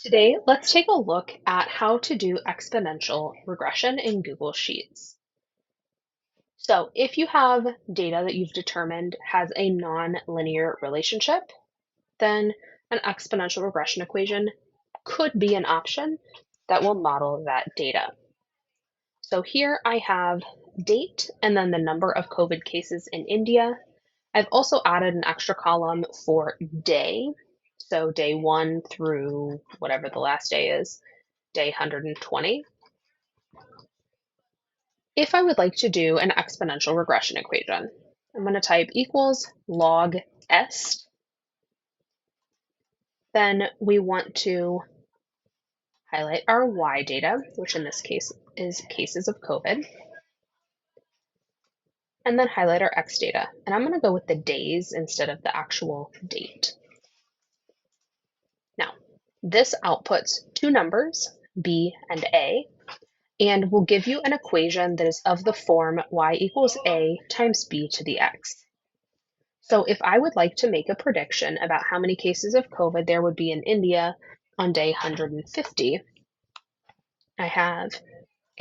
Today, let's take a look at how to do exponential regression in Google Sheets. So if you have data that you've determined has a non-linear relationship, then an exponential regression equation could be an option that will model that data. So here I have date and then the number of COVID cases in India. I've also added an extra column for day. So day 1 through whatever the last day is, day 120. If I would like to do an exponential regression equation, I'm going to type equals log est. Then we want to highlight our y data, which in this case is cases of COVID, and then highlight our x data. And I'm going to go with the days instead of the actual date. Now, this outputs two numbers, b and a, and will give you an equation that is of the form y equals a times b to the x. So if I would like to make a prediction about how many cases of COVID there would be in India on day 150, I have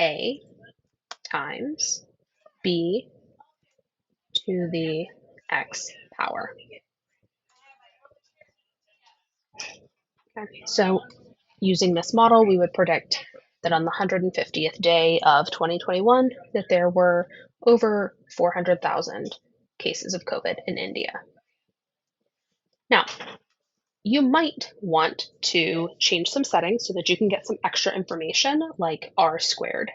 a times b to the x power. Okay. So using this model, we would predict that on the 150th day of 2021, that there were over 400,000 cases of COVID in India. Now, you might want to change some settings so that you can get some extra information like r squared.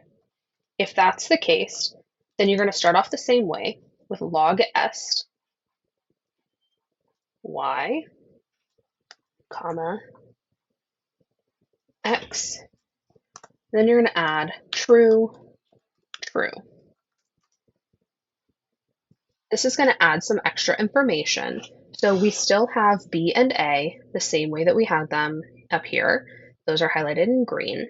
If that's the case, then you're going to start off the same way with log est y, comma, x. Then you're going to add true, true. This is going to add some extra information. So we still have B and A the same way that we had them up here. Those are highlighted in green.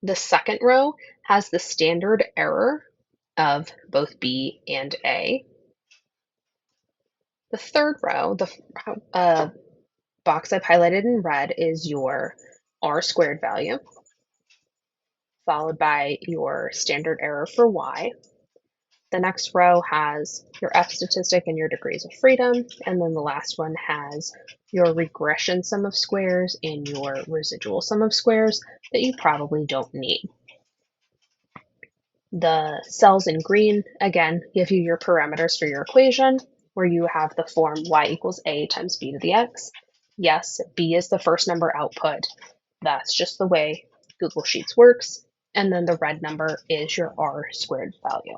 The second row has the standard error of both B and A. The third row, the box I've highlighted in red, is your R squared value, followed by your standard error for Y. The next row has your F statistic and your degrees of freedom, and then the last one has your regression sum of squares and your residual sum of squares that you probably don't need. The cells in green, again, give you your parameters for your equation, where you have the form y equals a times b to the x. Yes, b is the first number output. That's just the way Google Sheets works. And then the red number is your r squared value.